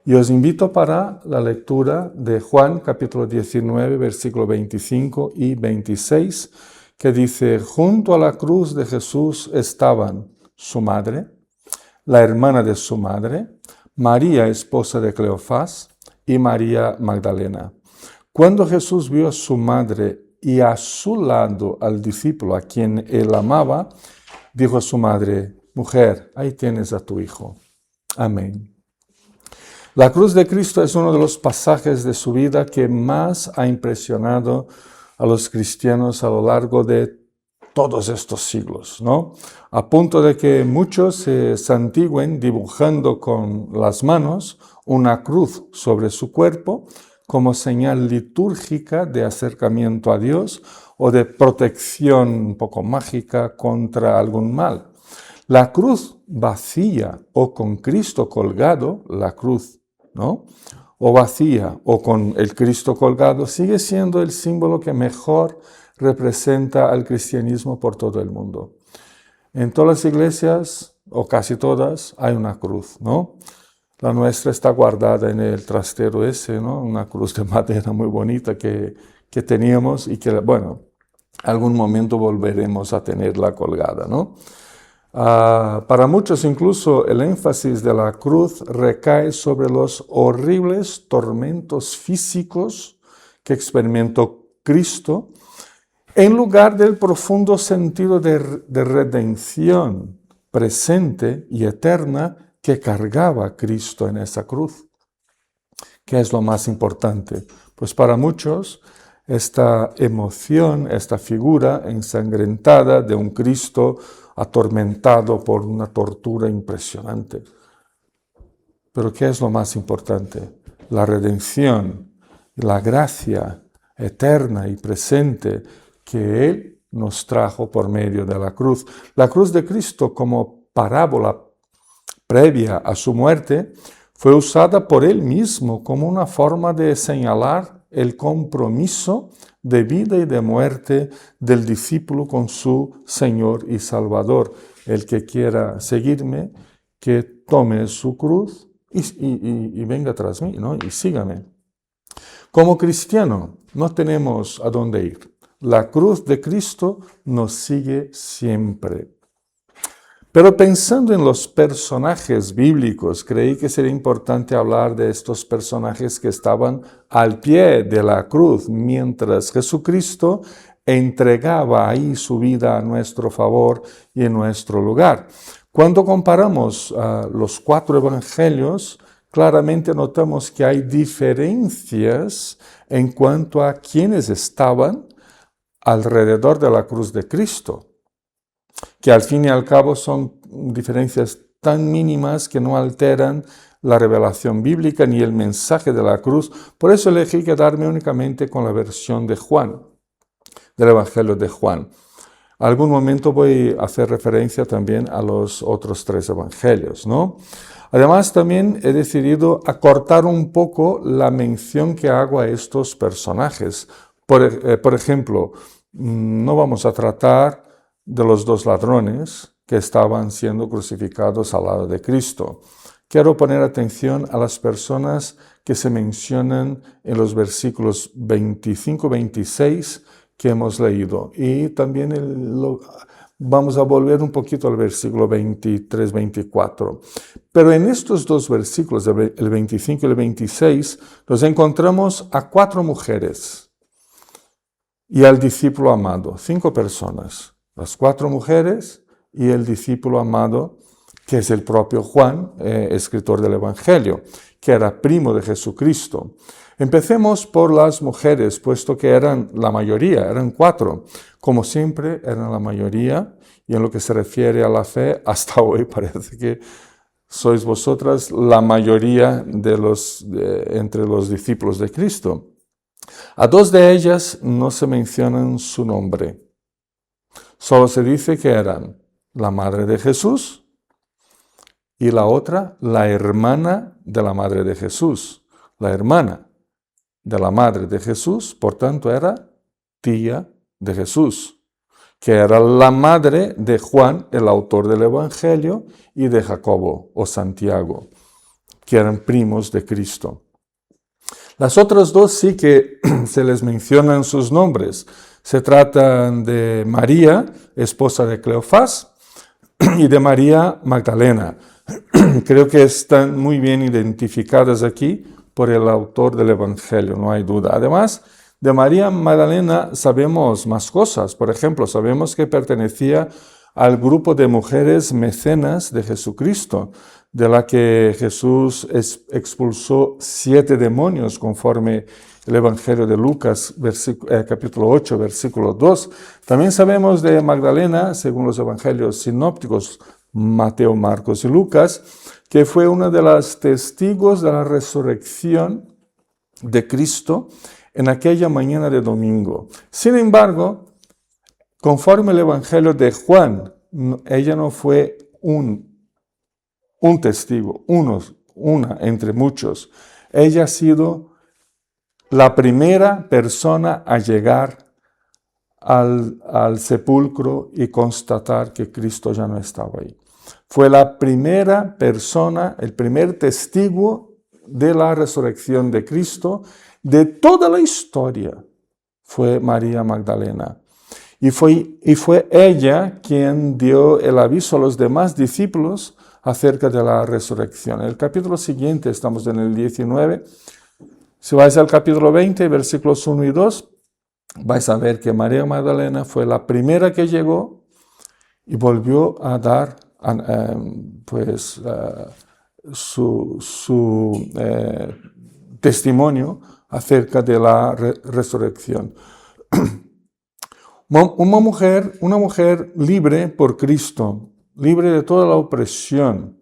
Y os invito para la lectura de Juan capítulo 19, versículo 25 y 26, que dice: junto a la cruz de Jesús estaban su madre, la hermana de su madre, María, esposa de Cleofás, y María Magdalena. Cuando Jesús vio a su madre y a su lado al discípulo a quien él amaba, dijo a su madre: mujer, ahí tienes a tu hijo. Amén. La cruz de Cristo es uno de los pasajes de su vida que más ha impresionado a los cristianos a lo largo de todos estos siglos, ¿no? A punto de que muchos se santigüen dibujando con las manos una cruz sobre su cuerpo como señal litúrgica de acercamiento a Dios o de protección un poco mágica contra algún mal. La cruz vacía o con Cristo colgado, la cruz, ¿no? O vacía o con el Cristo colgado, sigue siendo el símbolo que mejor representa al cristianismo por todo el mundo. En todas las iglesias, o casi todas, hay una cruz, ¿no? La nuestra está guardada en el trastero ese, ¿no? Una cruz de madera muy bonita que teníamos y que, bueno, algún momento volveremos a tenerla colgada, ¿no? Para muchos incluso el énfasis de la cruz recae sobre los horribles tormentos físicos que experimentó Cristo, en lugar del profundo sentido de redención presente y eterna que cargaba Cristo en esa cruz. ¿Qué es lo más importante? Pues para muchos esta emoción, esta figura ensangrentada de un Cristo atormentado por una tortura impresionante. Pero ¿qué es lo más importante? La redención, la gracia eterna y presente que Él nos trajo por medio de la cruz. La cruz de Cristo como parábola previa a su muerte fue usada por Él mismo como una forma de señalar el compromiso de vida y de muerte del discípulo con su Señor y Salvador. El que quiera seguirme, que tome su cruz y venga tras mí, ¿no? Y sígame. Como cristiano, no tenemos a dónde ir. La cruz de Cristo nos sigue siempre. Pero pensando en los personajes bíblicos, creí que sería importante hablar de estos personajes que estaban al pie de la cruz, mientras Jesucristo entregaba ahí su vida a nuestro favor y en nuestro lugar. Cuando comparamos los 4 evangelios, claramente notamos que hay diferencias en cuanto a quienes estaban alrededor de la cruz de Cristo, que al fin y al cabo son diferencias tan mínimas que no alteran la revelación bíblica ni el mensaje de la cruz. Por eso elegí quedarme únicamente con la versión de Juan, del Evangelio de Juan. Algún momento voy a hacer referencia también a los otros 3 evangelios, ¿no? Además, también he decidido acortar un poco la mención que hago a estos personajes. Por ejemplo, no vamos a tratar de los 2 ladrones que estaban siendo crucificados al lado de Cristo. Quiero poner atención a las personas que se mencionan en los versículos 25-26 que hemos leído. Y también vamos a volver un poquito al versículo 23-24. Pero en estos 2 versículos, el 25 y el 26, nos encontramos a 4 mujeres y al discípulo amado, 5 personas. Las 4 mujeres y el discípulo amado, que es el propio Juan, escritor del Evangelio, que era primo de Jesucristo. Empecemos por las mujeres, puesto que eran la mayoría, eran 4. Como siempre, eran la mayoría, y en lo que se refiere a la fe, hasta hoy parece que sois vosotras la mayoría entre los discípulos de Cristo. A 2 de ellas no se mencionan su nombre. Solo se dice que eran la madre de Jesús y la otra, la hermana de la madre de Jesús. La hermana de la madre de Jesús, por tanto, era tía de Jesús, que era la madre de Juan, el autor del Evangelio, y de Jacobo o Santiago. que eran primos de Cristo. Las otras dos sí que se les mencionan sus nombres. Se tratan de María, esposa de Cleofás, y de María Magdalena. Creo que están muy bien identificadas aquí por el autor del Evangelio, no hay duda. Además, de María Magdalena sabemos más cosas. Por ejemplo, sabemos que pertenecía al grupo de mujeres mecenas de Jesucristo, de la que Jesús expulsó 7 demonios, conforme el Evangelio de Lucas, capítulo 8, versículo 2. También sabemos de Magdalena, según los evangelios sinópticos, Mateo, Marcos y Lucas, que fue una de las testigos de la resurrección de Cristo en aquella mañana de domingo. Sin embargo, conforme el Evangelio de Juan, ella no fue un testigo, una entre muchos. Ella ha sido la primera persona a llegar al sepulcro y constatar que Cristo ya no estaba ahí. Fue la primera persona, el primer testigo de la resurrección de Cristo de toda la historia. Fue María Magdalena. Y fue ella quien dio el aviso a los demás discípulos acerca de la resurrección. En el capítulo siguiente, estamos en el 19, si vais al capítulo 20, versículos 1 y 2, vais a ver que María Magdalena fue la primera que llegó y volvió a dar su testimonio acerca de la resurrección. Una mujer libre por Cristo, libre de toda la opresión,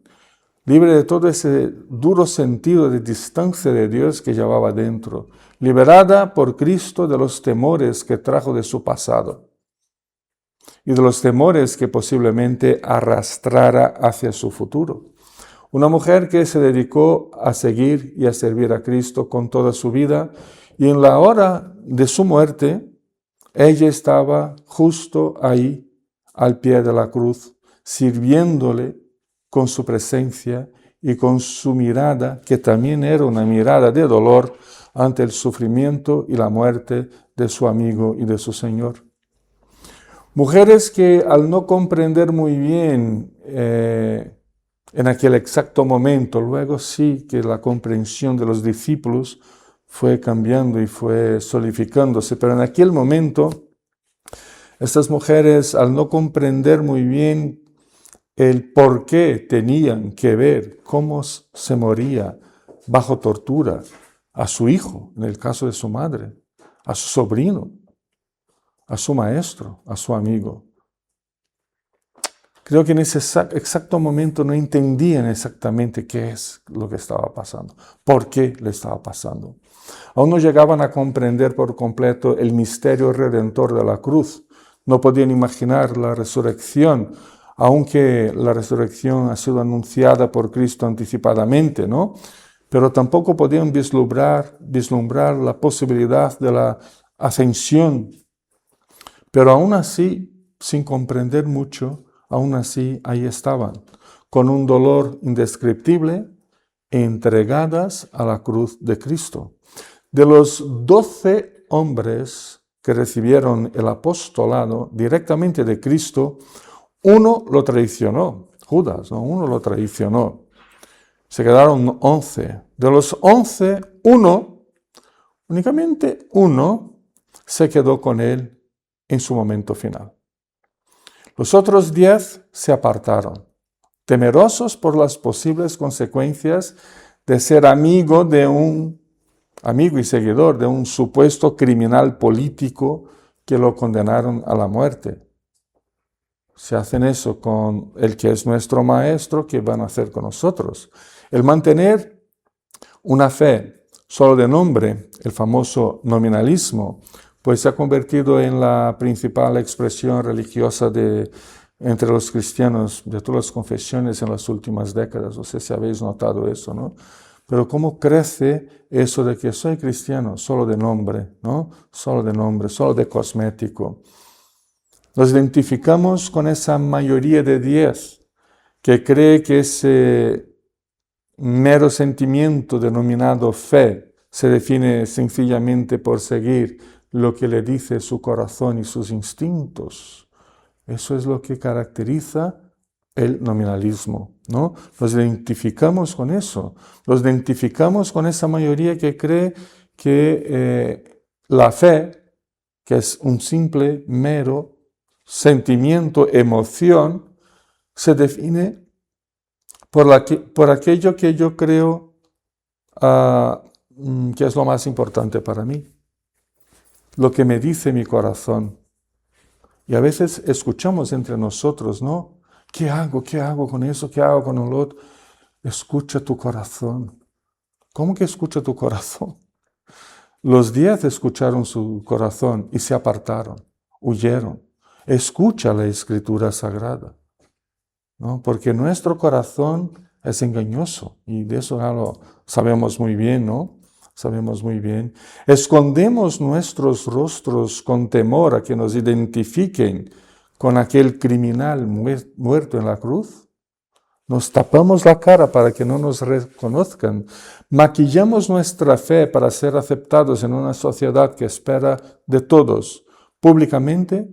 libre de todo ese duro sentido de distancia de Dios que llevaba dentro, liberada por Cristo de los temores que trajo de su pasado y de los temores que posiblemente arrastrara hacia su futuro. Una mujer que se dedicó a seguir y a servir a Cristo con toda su vida, y en la hora de su muerte, ella estaba justo ahí, al pie de la cruz, sirviéndole con su presencia y con su mirada, que también era una mirada de dolor ante el sufrimiento y la muerte de su amigo y de su Señor. Mujeres que al no comprender muy bien en aquel exacto momento, luego sí que la comprensión de los discípulos fue cambiando y fue solidificándose, pero en aquel momento estas mujeres, al no comprender muy bien el por qué tenían que ver cómo se moría bajo tortura a su hijo, en el caso de su madre, a su sobrino, a su maestro, a su amigo. Creo que en ese exacto momento no entendían exactamente qué es lo que estaba pasando, por qué le estaba pasando. Aún no llegaban a comprender por completo el misterio redentor de la cruz. No podían imaginar la resurrección, aunque la resurrección ha sido anunciada por Cristo anticipadamente, ¿no? Pero tampoco podían vislumbrar la posibilidad de la ascensión. Pero aún así, sin comprender mucho, aún así ahí estaban, con un dolor indescriptible, entregadas a la cruz de Cristo. De los 12 hombres que recibieron el apostolado directamente de Cristo, uno lo traicionó, Judas, ¿no? Uno lo traicionó. Se quedaron 11. De los 11, únicamente uno, se quedó con él en su momento final. Los otros 10 se apartaron, temerosos por las posibles consecuencias de ser amigo y seguidor de un supuesto criminal político que lo condenaron a la muerte. Si hacen eso con el que es nuestro maestro, ¿qué van a hacer con nosotros? El mantener una fe solo de nombre, el famoso nominalismo, pues se ha convertido en la principal expresión religiosa entre los cristianos de todas las confesiones en las últimas décadas. No sé si habéis notado eso, ¿no? Pero cómo crece eso de que soy cristiano solo de nombre, ¿no? Solo de nombre, solo de cosmético. Nos identificamos con esa mayoría de 10 que cree que mero sentimiento denominado fe se define sencillamente por seguir lo que le dice su corazón y sus instintos. Eso es lo que caracteriza el nominalismo, ¿no? Nos identificamos con eso, nos identificamos con esa mayoría que cree que la fe, que es un simple, mero sentimiento, emoción, se define por aquello que yo creo que es lo más importante para mí, lo que me dice mi corazón. Y a veces escuchamos entre nosotros, ¿no? ¿Qué hago? ¿Qué hago con eso? ¿Qué hago con el otro? Escucha tu corazón. ¿Cómo que escucha tu corazón? Los 10 escucharon su corazón y se apartaron, huyeron. Escucha la Escritura Sagrada, ¿no? Porque nuestro corazón es engañoso y de eso ya lo sabemos muy bien, ¿no? Sabemos muy bien. Escondemos nuestros rostros con temor a que nos identifiquen con aquel criminal muerto en la cruz. Nos tapamos la cara para que no nos reconozcan. Maquillamos nuestra fe para ser aceptados en una sociedad que espera de todos públicamente.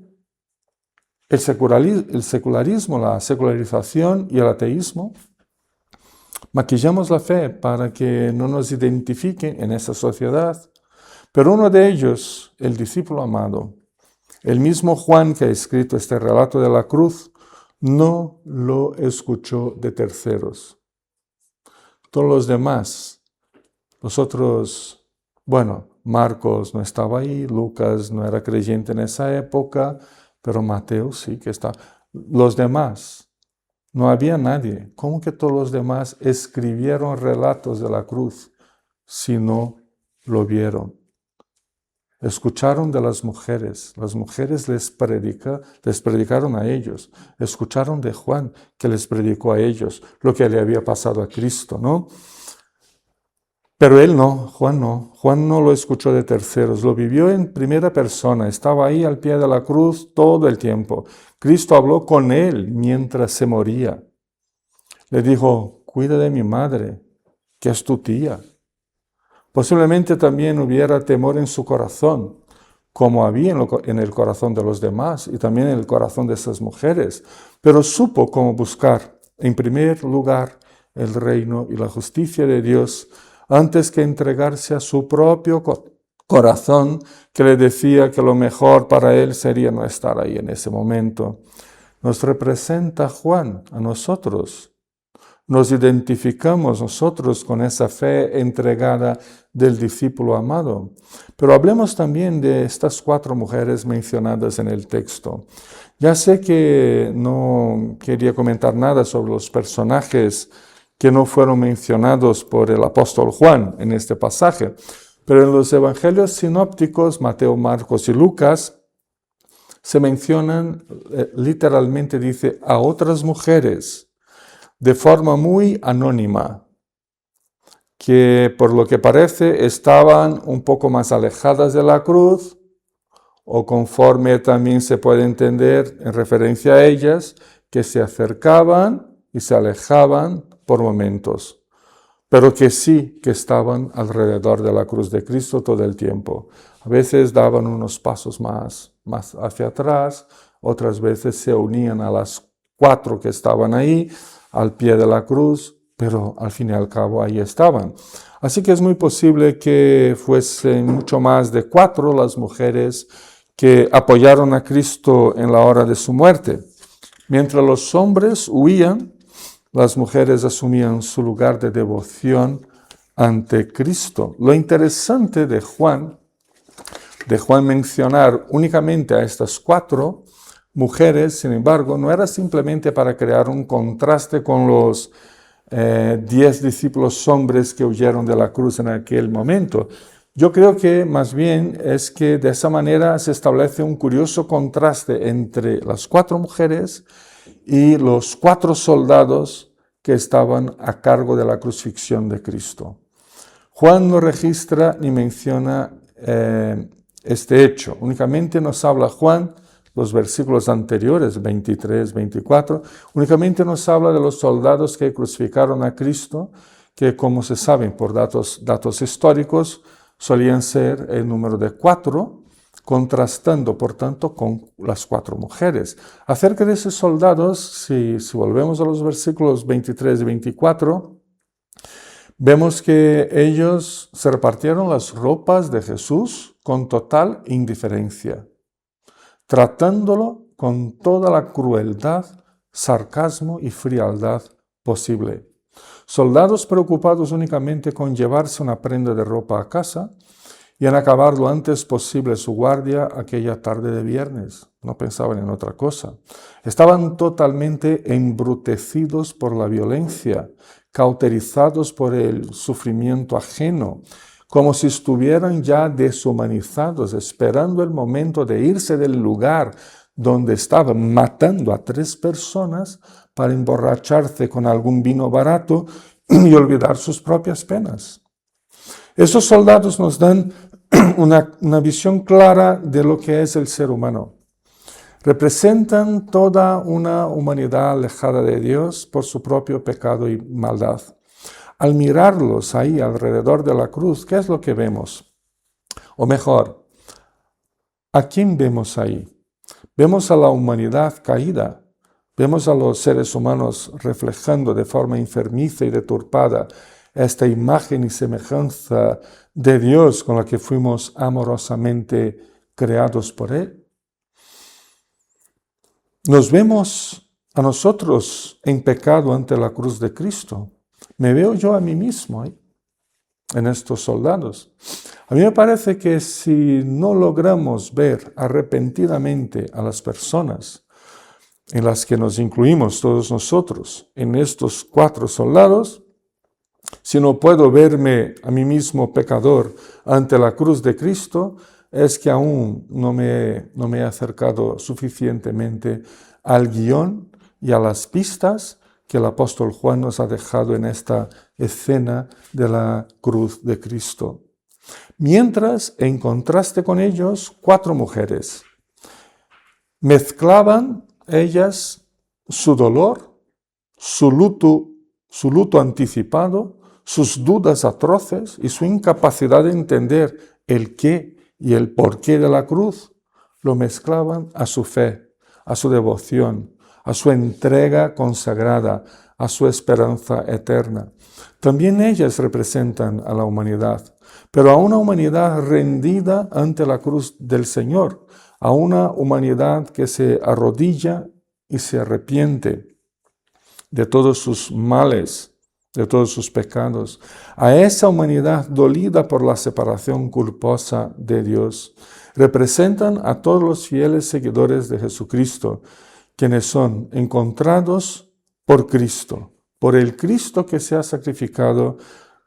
El secularismo, la secularización y el ateísmo. Maquillamos la fe para que no nos identifiquen en esa sociedad. Pero uno de ellos, el discípulo amado, el mismo Juan que ha escrito este relato de la cruz, no lo escuchó de terceros. Todos los demás, los otros, bueno, Marcos no estaba ahí, Lucas no era creyente en esa época, pero Mateo sí que está. Los demás, no había nadie. ¿Cómo que todos los demás escribieron relatos de la cruz si no lo vieron? Escucharon de las mujeres les predicaron a ellos. Escucharon de Juan, que les predicó a ellos lo que le había pasado a Cristo, ¿no? Pero él no, Juan no lo escuchó de terceros, lo vivió en primera persona, estaba ahí al pie de la cruz todo el tiempo. Cristo habló con él mientras se moría. Le dijo, cuida de mi madre, que es tu tía. Posiblemente también hubiera temor en su corazón, como había en el corazón de los demás y también en el corazón de esas mujeres, pero supo cómo buscar, en primer lugar, el reino y la justicia de Dios, antes que entregarse a su propio corazón, que le decía que lo mejor para él sería no estar ahí en ese momento. Nos representa Juan a nosotros. Nos identificamos nosotros con esa fe entregada del discípulo amado. Pero hablemos también de estas 4 mujeres mencionadas en el texto. Ya sé que no quería comentar nada sobre los personajes que no fueron mencionados por el apóstol Juan en este pasaje, pero en los evangelios sinópticos, Mateo, Marcos y Lucas, se mencionan, literalmente dice, a otras mujeres, de forma muy anónima, que por lo que parece estaban un poco más alejadas de la cruz, o conforme también se puede entender en referencia a ellas, que se acercaban y se alejaban por momentos, pero que sí que estaban alrededor de la cruz de Cristo todo el tiempo. A veces daban unos pasos más hacia atrás, otras veces se unían a las 4 que estaban ahí, al pie de la cruz, pero al fin y al cabo ahí estaban. Así que es muy posible que fuesen mucho más de 4 las mujeres que apoyaron a Cristo en la hora de su muerte. Mientras los hombres huían, las mujeres asumían su lugar de devoción ante Cristo. Lo interesante de Juan mencionar únicamente a estas 4 mujeres, sin embargo, no era simplemente para crear un contraste con los 10 discípulos hombres que huyeron de la cruz en aquel momento. Yo creo que más bien es que de esa manera se establece un curioso contraste entre las 4 mujeres y los 4 soldados que estaban a cargo de la crucifixión de Cristo. Juan no registra ni menciona este hecho. Únicamente nos habla Juan, los versículos anteriores, 23, 24, únicamente nos habla de los soldados que crucificaron a Cristo, que, como se sabe por datos históricos, solían ser el número de 4, contrastando, por tanto, con las 4 mujeres. Acerca de esos soldados, si volvemos a los versículos 23 y 24, vemos que ellos se repartieron las ropas de Jesús con total indiferencia, tratándolo con toda la crueldad, sarcasmo y frialdad posible. Soldados preocupados únicamente con llevarse una prenda de ropa a casa y en acabar lo antes posible su guardia aquella tarde de viernes. No pensaban en otra cosa. Estaban totalmente embrutecidos por la violencia, cauterizados por el sufrimiento ajeno, como si estuvieran ya deshumanizados, esperando el momento de irse del lugar donde estaban matando a 3 personas para emborracharse con algún vino barato y olvidar sus propias penas. Estos soldados nos dan una visión clara de lo que es el ser humano. Representan toda una humanidad alejada de Dios por su propio pecado y maldad. Al mirarlos ahí alrededor de la cruz, ¿qué es lo que vemos? O mejor, ¿a quién vemos ahí? Vemos a la humanidad caída. Vemos a los seres humanos reflejando de forma enfermiza y deturpada esta imagen y semejanza de Dios con la que fuimos amorosamente creados por Él. Nos vemos a nosotros en pecado ante la cruz de Cristo. Me veo yo a mí mismo en estos soldados. A mí me parece que si no logramos ver arrepentidamente a las personas en las que nos incluimos todos nosotros, en estos 4 soldados, si no puedo verme a mí mismo pecador ante la cruz de Cristo, es que aún no me he acercado suficientemente al guión y a las pistas que el apóstol Juan nos ha dejado en esta escena de la cruz de Cristo. Mientras, en contraste con ellos, 4 mujeres mezclaban ellas su dolor, su luto anticipado, sus dudas atroces y su incapacidad de entender el qué y el porqué de la cruz. Lo mezclaban a su fe, a su devoción, a su entrega consagrada, a su esperanza eterna. También ellas representan a la humanidad, pero a una humanidad rendida ante la cruz del Señor, a una humanidad que se arrodilla y se arrepiente de todos sus males, de todos sus pecados, a esa humanidad dolida por la separación culposa de Dios. Representan a todos los fieles seguidores de Jesucristo, quienes son encontrados por Cristo, por el Cristo que se ha sacrificado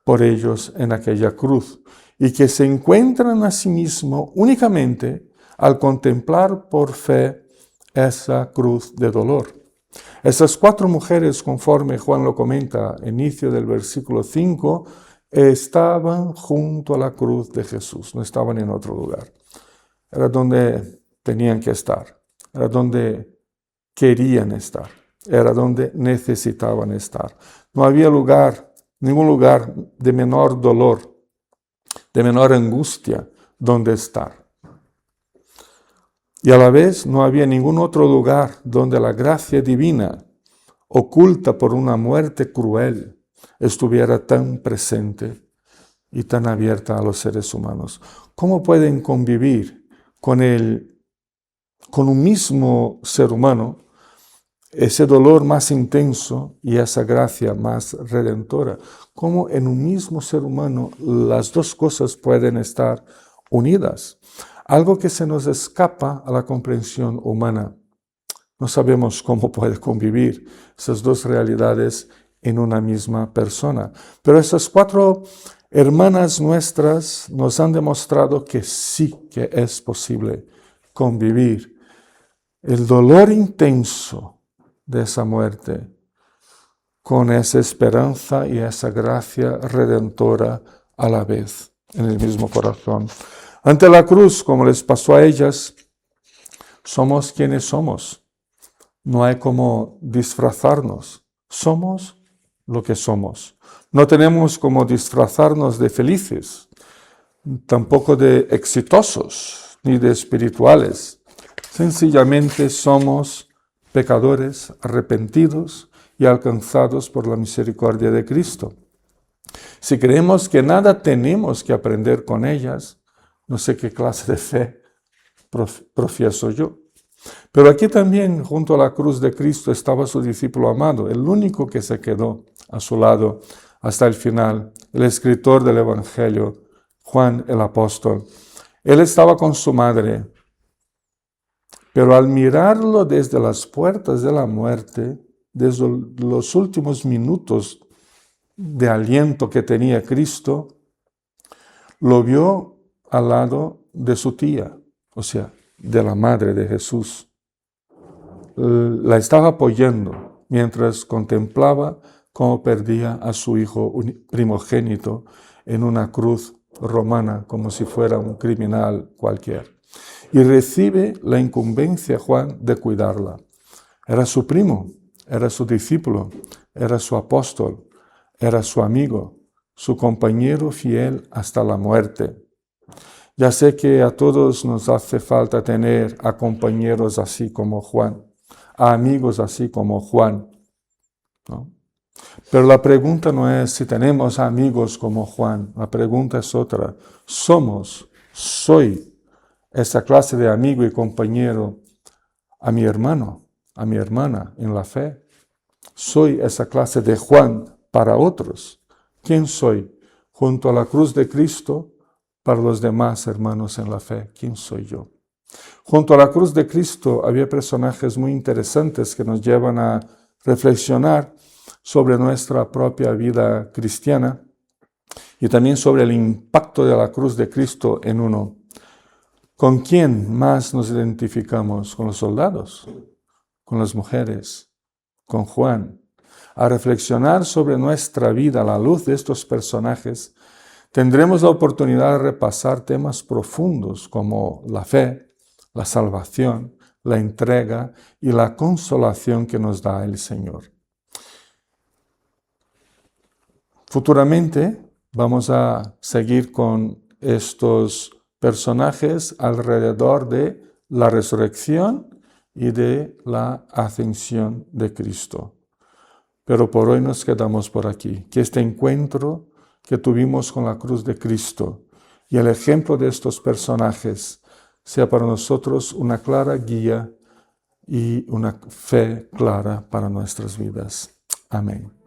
por ellos en aquella cruz, y que se encuentran a sí mismo únicamente al contemplar por fe esa cruz de dolor. Esas 4 mujeres, conforme Juan lo comenta, inicio del versículo 5, estaban junto a la cruz de Jesús, no estaban en otro lugar. Era donde tenían que estar, era donde querían estar, era donde necesitaban estar. No había lugar, ningún lugar de menor dolor, de menor angustia donde estar. Y a la vez no había ningún otro lugar donde la gracia divina, oculta por una muerte cruel, estuviera tan presente y tan abierta a los seres humanos. ¿Cómo pueden convivir con un mismo ser humano ese dolor más intenso y esa gracia más redentora? ¿Cómo en un mismo ser humano las dos cosas pueden estar unidas? Algo que se nos escapa a la comprensión humana. No sabemos cómo puede convivir esas dos realidades en una misma persona. Pero esas 4 hermanas nuestras nos han demostrado que sí que es posible convivir el dolor intenso de esa muerte con esa esperanza y esa gracia redentora a la vez en el mismo corazón. Ante la cruz, como les pasó a ellas, somos quienes somos. No hay como disfrazarnos. Somos lo que somos. No tenemos como disfrazarnos de felices, tampoco de exitosos, ni de espirituales. Sencillamente somos pecadores arrepentidos y alcanzados por la misericordia de Cristo. Si creemos que nada tenemos que aprender con ellas, no sé qué clase de fe profieso yo. Pero aquí también, junto a la cruz de Cristo, estaba su discípulo amado, el único que se quedó a su lado hasta el final, el escritor del Evangelio, Juan el apóstol. Él estaba con su madre, pero al mirarlo desde las puertas de la muerte, desde los últimos minutos de aliento que tenía Cristo, lo vio al lado de su tía, o sea, de la madre de Jesús. La estaba apoyando mientras contemplaba cómo perdía a su hijo primogénito en una cruz romana, como si fuera un criminal cualquiera. Y recibe la incumbencia Juan de cuidarla. Era su primo, era su discípulo, era su apóstol, era su amigo, su compañero fiel hasta la muerte. Ya sé que a todos nos hace falta tener a compañeros así como Juan, a amigos así como Juan, ¿no? Pero la pregunta no es si tenemos amigos como Juan, la pregunta es otra. Soy esa clase de amigo y compañero a mi hermano, a mi hermana en la fe. Soy esa clase de Juan para otros. ¿Quién soy? Junto a la cruz de Cristo, para los demás hermanos en la fe. ¿Quién soy yo? Junto a la cruz de Cristo había personajes muy interesantes que nos llevan a reflexionar sobre nuestra propia vida cristiana y también sobre el impacto de la cruz de Cristo en uno. ¿Con quién más nos identificamos? ¿Con los soldados? ¿Con las mujeres? ¿Con Juan? A reflexionar sobre nuestra vida a la luz de estos personajes, tendremos la oportunidad de repasar temas profundos como la fe, la salvación, la entrega y la consolación que nos da el Señor. Futuramente vamos a seguir con estos personajes alrededor de la resurrección y de la ascensión de Cristo. Pero por hoy nos quedamos por aquí. Que este encuentro que tuvimos con la cruz de Cristo y el ejemplo de estos personajes sea para nosotros una clara guía y una fe clara para nuestras vidas. Amén.